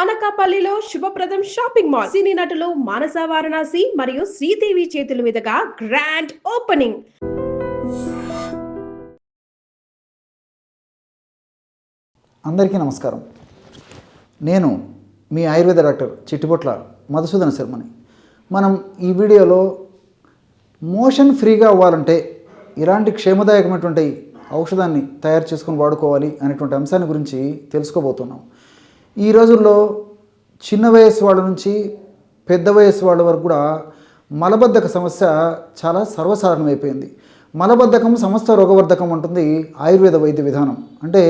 అనకాపల్లిలో శుభప్రదం shopping mall. సినీ నటులు మానస వారణాసి మరియు శ్రీదేవి చేతుల మీదుగా గ్రాండ్ ఓపెనింగ్. అందరికీ నమస్కారం. నేను మీ ఆయుర్వేద డాక్టర్ చిట్టిపొట్ల మధుసూదన శర్మని. మనం ఈ వీడియోలో మోషన్ ఫ్రీగా అవ్వాలంటే ఇలాంటి క్షేమదాయకమైనటువంటి ఔషధాన్ని తయారు చేసుకొని వాడుకోవాలి అనేటువంటి అంశాన్ని గురించి తెలుసుకోబోతున్నాం. ఈ రోజుల్లో చిన్న వయసు వాళ్ళ నుంచి పెద్ద వయసు వాళ్ళ వరకు కూడా మలబద్ధక సమస్య చాలా సర్వసాధారణమైపోయింది. మలబద్ధకం సమస్త రోగవర్ధకం ఉంటుంది ఆయుర్వేద వైద్య విధానం. అంటే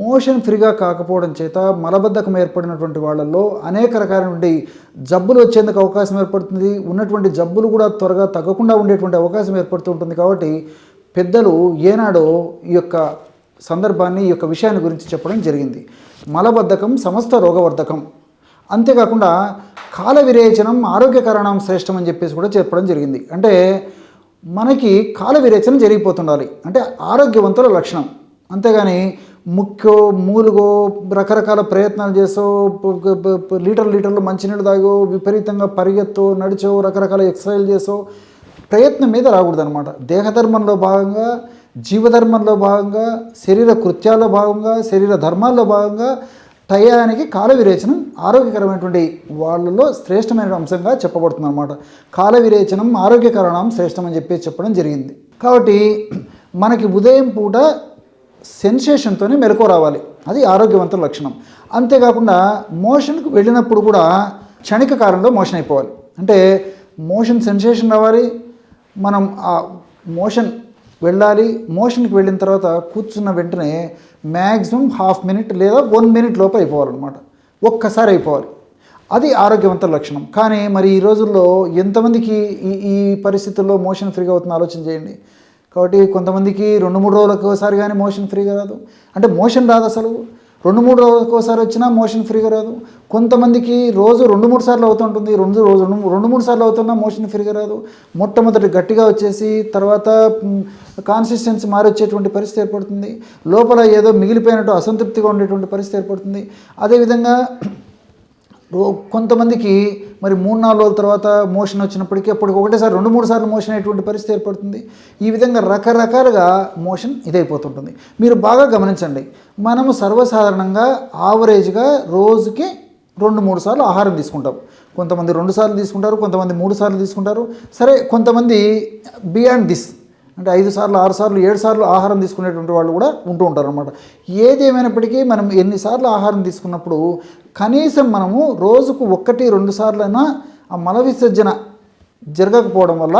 మోషన్ ఫ్రీగా కాకపోవడం చేత మలబద్ధకం ఏర్పడినటువంటి వాళ్ళల్లో అనేక రకాలైనటువంటి జబ్బులు వచ్చేందుకు అవకాశం ఏర్పడుతుంది. ఉన్నటువంటి జబ్బులు కూడా త్వరగా తగ్గకుండా ఉండేటువంటి అవకాశం ఏర్పడుతూ ఉంటుంది. కాబట్టి పెద్దలు ఏనాడో ఈ యొక్క సందర్భాన్ని, ఈ యొక్క విషయాన్ని గురించి చెప్పడం జరిగింది. మలబద్ధకం సమస్త రోగవర్ధకం. అంతేకాకుండా కాల విరేచనం ఆరోగ్యకరణం శ్రేష్టం అని చెప్పేసి కూడా చెప్పడం జరిగింది. అంటే మనకి కాల విరేచనం జరిగిపోతుండాలి అంటే ఆరోగ్యవంతుల లక్షణం. అంతేగాని ముక్కో మూలుగో రకరకాల ప్రయత్నాలు చేసో లీటర్లు మంచినీళ్ళు తాగో విపరీతంగా పరిగెత్తో నడిచో రకరకాల ఎక్సర్సైజ్ చేసో ప్రయత్నం మీద రాకూడదనమాట. దేహధర్మంలో భాగంగా, జీవధర్మంలో భాగంగా, శరీర కృత్యాల్లో భాగంగా, శరీర ధర్మాల్లో భాగంగా టయానికి కాల విరేచనం ఆరోగ్యకరమైనటువంటి వాళ్ళలో శ్రేష్టమైన అంశంగా చెప్పబడుతుంది అనమాట. కాల విరేచనం ఆరోగ్యకరణం శ్రేష్టం అని చెప్పడం జరిగింది. కాబట్టి మనకి ఉదయం పూట సెన్సేషన్తోనే మెలకు రావాలి, అది ఆరోగ్యవంతుల లక్షణం. అంతేకాకుండా మోషన్కి వెళ్ళినప్పుడు కూడా క్షణిక కాలంలో మోషన్ అయిపోవాలి. అంటే మోషన్ సెన్సేషన్ రావాలి, మనం ఆ మోషన్ వెళ్ళాలి. మోషన్కి వెళ్ళిన తర్వాత కూర్చున్న వెంటనే మ్యాక్సిమం హాఫ్ మినిట్ లేదా 1 మినిట్ లోపు అయిపోవాలన్నమాట. ఒక్కసారి అయిపోవాలి, అది ఆరోగ్యవంతుల లక్షణం. కానీ మరి ఈ రోజుల్లో ఎంతమందికి ఈ పరిస్థితుల్లో మోషన్ ఫ్రీగా అవుతుందో ఆలోచన చేయండి. కాబట్టి కొంతమందికి 2-3 రోజులకు ఒకసారి కానీ మోషన్ ఫ్రీగా రాదు. అంటే మోషన్ రాదు, అసలు 2-3 రోజులకు ఒకసారి వచ్చినా మోషన్ ఫ్రీగా రాదు. కొంతమందికి రోజు 2-3 సార్లు అవుతుంటుంది, 2-3 సార్లు అవుతున్నా మోషన్ ఫ్రీగా రాదు. మొట్టమొదటి గట్టిగా వచ్చేసి తర్వాత కాన్సిస్టెన్సీ మారి వచ్చేటువంటి పరిస్థితి ఏర్పడుతుంది. లోపల ఏదో మిగిలిపోయినట్టు అసంతృప్తిగా ఉండేటువంటి పరిస్థితి ఏర్పడుతుంది. అదేవిధంగా కొంతమందికి మరి 3-4 రోజుల తర్వాత మోషన్ వచ్చినప్పటికీ అప్పటికి ఒకటేసారి 2-3 సార్లు మోషన్ అయ్యేటువంటి పరిస్థితి ఏర్పడుతుంది. ఈ విధంగా రకరకాలుగా మోషన్ ఇదైపోతుంటుంది. మీరు బాగా గమనించండి, మనము సర్వసాధారణంగా ఆవరేజ్గా రోజుకి 2-3 సార్లు ఆహారం తీసుకుంటాం. కొంతమంది 2 సార్లు తీసుకుంటారు, కొంతమంది 3 సార్లు తీసుకుంటారు. సరే, కొంతమంది బియాండ్ దిస్ అంటే 5 సార్లు 6 సార్లు 7 సార్లు ఆహారం తీసుకునేటువంటి వాళ్ళు కూడా ఉంటూ ఉంటారు అన్నమాట. ఏది ఏమైనప్పటికీ మనం ఎన్నిసార్లు ఆహారం తీసుకున్నప్పుడు కనీసం మనము రోజుకు 1-2 సార్లైనా ఆ మల విసర్జన జరగకపోవడం వల్ల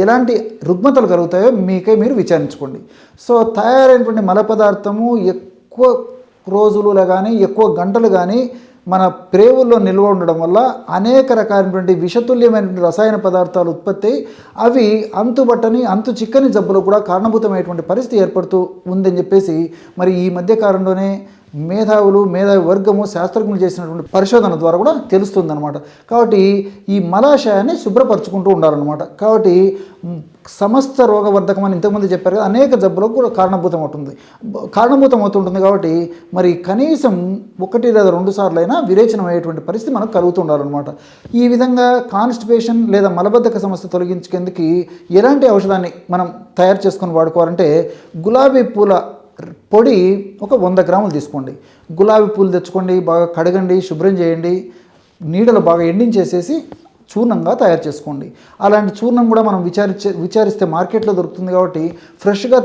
ఎలాంటి రుగ్మతలు కలుగుతాయో మీరు విచారించుకోండి. సో తయారైనటువంటి మల పదార్థము ఎక్కువ రోజులులో కానీ ఎక్కువ గంటలు కానీ మన ప్రేవుల్లో నిల్వ ఉండడం వల్ల అనేక రకాలైనటువంటి విషతుల్యమైనటువంటి రసాయన పదార్థాలు ఉత్పత్తి అవి అంతుబట్టని అంతు చిక్కని జబ్బులు కూడా కారణభూతమైనటువంటి పరిస్థితి ఏర్పడుతూ ఉందని చెప్పేసి మరి ఈ మధ్య కాలంలోనే మేధావి వర్గము శాస్త్రజ్ఞులు చేసినటువంటి పరిశోధన ద్వారా కూడా తెలుస్తుందన్నమాట. కాబట్టి ఈ మలాశయాన్ని శుభ్రపరచుకుంటూ ఉండాలన్నమాట. కాబట్టి సమస్త రోగవర్ధకం అని ఇంతకుముందు చెప్పారు కదా, అనేక జబ్బులకు కూడా కారణభూతం అవుతుంటుంది. కాబట్టి మరి కనీసం 1 లేదా 2 సార్లు అయినా విరేచనం అయ్యేటువంటి పరిస్థితి మనకు కలుగుతూ ఉండాలన్నమాట. ఈ విధంగా కాన్స్టిపేషన్ లేదా మలబద్ధక సమస్య తొలగించేందుకు ఎలాంటి ఔషధాన్ని మనం తయారు చేసుకొని వాడుకోవాలంటే గులాబీ పూల పొడి ఒక 100 గ్రాములు తీసుకోండి. గులాబీ పూలు తెచ్చుకోండి, బాగా కడగండి, శుభ్రం చేయండి, నీడలో బాగా ఎండించేసేసి చూర్ణంగా తయారు చేసుకోండి. అలాంటి చూర్ణం కూడా మనం విచారిస్తే మార్కెట్లో దొరుకుతుంది. కాబట్టి ఫ్రెష్గా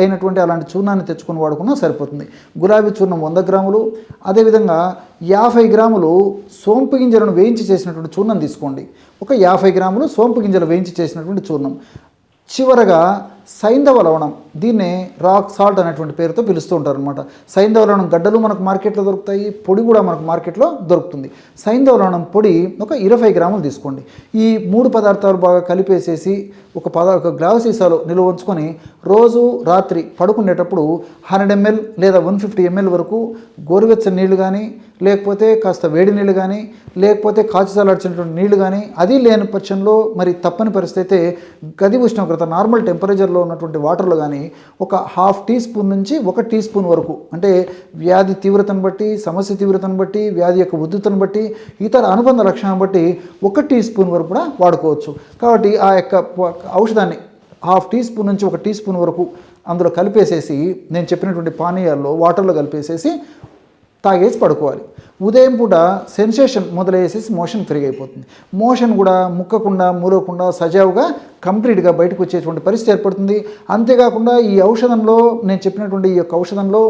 అయినటువంటి అలాంటి చూర్ణాన్ని తెచ్చుకొని వాడుకున్నా సరిపోతుంది. గులాబీ చూర్ణం 100 గ్రాములు, అదేవిధంగా 50 గ్రాములు సోంపు గింజలను వేయించి చేసినటువంటి చూర్ణం తీసుకోండి. ఒక 50 గ్రాములు సోంపు గింజలు వేయించి చేసినటువంటి చూర్ణం. చివరగా సైంధవ లవణం, దీన్నే రాక్ సాల్ట్ అనేటువంటి పేరుతో పిలుస్తూ ఉంటారు అనమాట. సైంధవ లవణం గడ్డలు మనకు మార్కెట్లో దొరుకుతాయి, పొడి కూడా మనకు మార్కెట్లో దొరుకుతుంది. సైంధవ లవణం పొడి ఒక 20 గ్రాములు తీసుకోండి. ఈ 3 పదార్థాలు బాగా కలిపేసేసి ఒక గ్లాసు సీసాలో నిల్వ ఉంచుకొని రోజు రాత్రి పడుకునేటప్పుడు 100 ml లేదా 150 ml వరకు గోరువెచ్చని నీళ్లు కానీ, లేకపోతే కాస్త వేడి నీళ్ళు కానీ, లేకపోతే కాచి చల్లార్చినటువంటి నీళ్లు కానీ, అది లేని పక్షంలో మరి తప్పని పరిస్థితి అయితే గది ఉష్ణోగ్రత నార్మల్ టెంపరేచర్ టెంపరేచర్లో ఉన్నటువంటి వాటర్లో కానీ ఒక ½ టీ స్పూన్ నుంచి 1 టీ స్పూన్ వరకు, అంటే వ్యాధి తీవ్రతను బట్టి, సమస్య తీవ్రతను బట్టి, వ్యాధి యొక్క ఉద్ధృతను బట్టి, ఇతర అనుబంధ లక్షణాలను బట్టి 1 టీ స్పూన్ వరకు కూడా వాడుకోవచ్చు. కాబట్టి ఆ యొక్క ఔషధాన్ని ½ టీ స్పూన్ నుంచి 1 టీ స్పూన్ వరకు అందులో కలిపేసేసి, నేను చెప్పినటువంటి పానీయాల్లో వాటర్లో కలిపేసేసి తాగేసి పడుకోవాలి. ఉదయం పూట సెన్సేషన్ మొదలయ్యేసేసి మోషన్ ఫ్రీగా అయిపోతుంది. మోషన్ కూడా ముక్కకుండా మూలకుండా సజావుగా కంప్లీట్గా బయటకు వచ్చేటువంటి పరిస్థితి ఏర్పడుతుంది. అంతేకాకుండా ఈ ఔషధంలో, నేను చెప్పినటువంటి ఈ యొక్క ఔషధంలో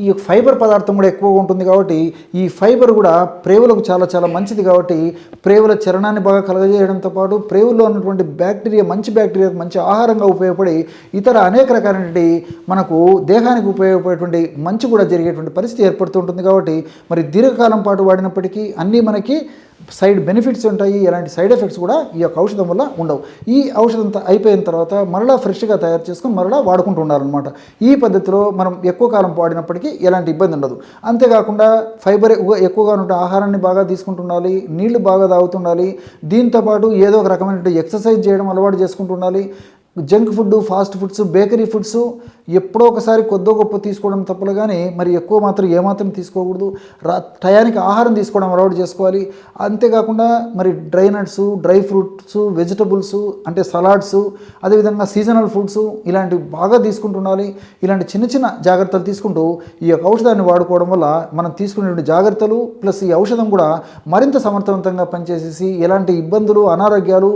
ఈ యొక్క ఫైబర్ పదార్థం కూడా ఎక్కువగా ఉంటుంది. కాబట్టి ఈ ఫైబర్ కూడా ప్రేవులకు చాలా చాలా మంచిది. కాబట్టి ప్రేవుల చలనాన్ని బాగా కలగజేయడంతో పాటు ప్రేవుల్లో ఉన్నటువంటి బ్యాక్టీరియా, మంచి బ్యాక్టీరియాకు మంచి ఆహారంగా ఉపయోగపడి ఇతర అనేక రకాలైనటువంటి మనకు దేహానికి ఉపయోగపడేటువంటి మంచి కూడా జరిగేటువంటి పరిస్థితి ఏర్పడుతుంటుంది. కాబట్టి మరి దీర్ఘకాలం పాటు వాడినప్పటికీ అన్నీ మనకి సైడ్ బెనిఫిట్స్ ఉంటాయి, ఎలాంటి సైడ్ ఎఫెక్ట్స్ కూడా ఈ యొక్క ఔషధం వల్ల ఉండవు. ఈ ఔషధం అయిపోయిన తర్వాత మరలా ఫ్రెష్గా తయారు చేసుకొని మరలా వాడుకుంటూ ఉండాలన్నమాట. ఈ పద్ధతిలో మనం ఎక్కువ కాలం వాడినప్పటికీ ఎలాంటి ఇబ్బంది ఉండదు. అంతేకాకుండా ఫైబర్ ఎక్కువగా ఉంటే ఆహారాన్ని బాగా తీసుకుంటుండాలి, నీళ్లు బాగా తాగుతుండాలి. దీంతోపాటు ఏదో ఒక రకమైన ఎక్సర్సైజ్ చేయడం అలవాటు చేసుకుంటూ ఉండాలి. Junk food, fast foods, bakery foods ఎప్పుడో ఒకసారి కొద్దో గొప్ప తీసుకోవడం తప్పులు, కానీ మరి ఎక్కువ మాత్రం ఏమాత్రం తీసుకోకూడదు. టయానికి ఆహారం తీసుకోవడం అలవాటు చేసుకోవాలి. అంతేకాకుండా మరి dry nuts, dry fruits, vegetables అంటే సలాడ్స్, అదేవిధంగా సీజనల్ ఫ్రూట్స్ ఇలాంటివి బాగా తీసుకుంటుండాలి. ఇలాంటి చిన్న చిన్న జాగ్రత్తలు తీసుకుంటూ ఈ యొక్క ఔషధాన్ని వాడుకోవడం వల్ల మనం తీసుకునే జాగ్రత్తలు ప్లస్ ఈ ఔషధం కూడా మరింత సమర్థవంతంగా పనిచేసేసి ఎలాంటి ఇబ్బందులు, అనారోగ్యాలు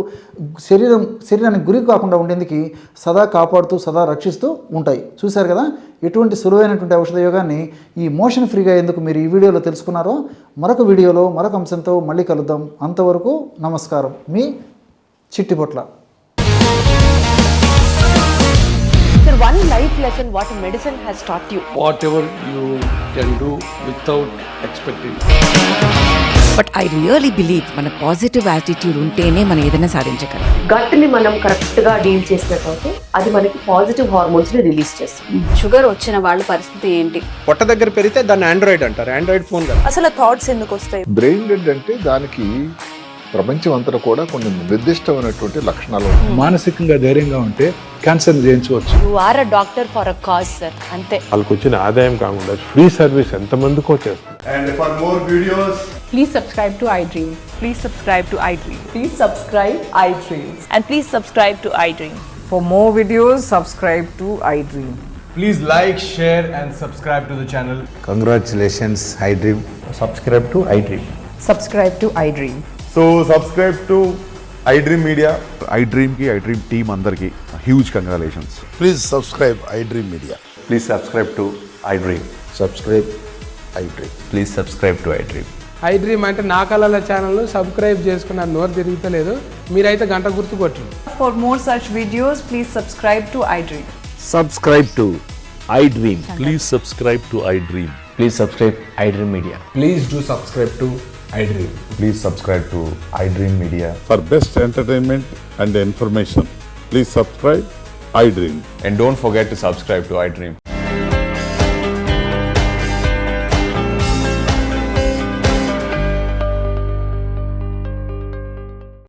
శరీరానికి గురి కాకుండా ఉండేందుకు సదా కాపాడుతూ, సదా రక్షిస్తూ ఉంటాయి. చూశారు కదా ఎటువంటి సులువైనటువంటి ఔషధ యోగాన్ని ఈ మోషన్ ఫ్రీగా ఎందుకు మీరు ఈ వీడియోలో తెలుసుకున్నారో. మరొక వీడియోలో మరొక అంశంతో మళ్ళీ కలుద్దాం. అంతవరకు నమస్కారం. మీ Chittipotla. Sir, one life lesson what medicine has taught you. Whatever you can do without expecting. But I really believe మన పాజిటివ్ యాటిట్యూడ్ ఉంటేనే మనం ఏదైనా సాధించగలం. గట్ని మనం కరెక్ట్గా డీల్ చేసినట్లయితే అది మనకి పాజిటివ్ హార్మోన్స్ని రిలీజ్ చేస్తుంది. షుగర్ వచ్చిన వాళ్ళ పరిస్థితి ఏంటి? పొట్ట దగ్గర పెరిగితే దాన్ని ఆండ్రాయిడ్ అంటారు. ఆండ్రాయిడ్ ఫోన్ కదా. అసలు థాట్స్ ఎందుకు వస్తాయి? బ్రెయిన్ డెడ్ అంటే దానికి ప్రపంచం అంతా కూడా కొన్ని నిర్దిష్టమైనటువంటి లక్షణాలు ఉంటాయి. మానసికంగా ధైర్యంగా ఉంటే క్యాన్సర్ జయించవచ్చు. You are a doctor for a cause sir, అంతే. వాళ్ళకి వచ్చిన ఆదాయం కాకుండా ఫ్రీ సర్వీస్ ఎంతమందికో చేస్తారు. And for more videos, Please subscribe to iDream. Please subscribe to iDream. Please subscribe iDream. And please subscribe to iDream. For more videos, subscribe to iDream. please like, share and subscribe to the channel. Congratulations, iDream. Subscribe to iDream. Subscribe to iDream. So subscribe to iDream Media. iDream ki iDream team andarki huge congratulations. Please subscribe iDream Media. Please subscribe to iDream. Subscribe iDream. Please subscribe to iDream. iDream అంటే నా కళల ఛానల్ను subscribe చేసుకున్న నోరు తిరుగుతలేదు. మీరైతే గంట గుర్తు కొట్టండి. For more such videos, please subscribe to iDream. Subscribe to iDream. Please subscribe to iDream. Please subscribe iDream Media. Please do subscribe to iDream. Please subscribe to iDream Media. For best entertainment and information, please subscribe iDream. And don't forget to subscribe to iDream.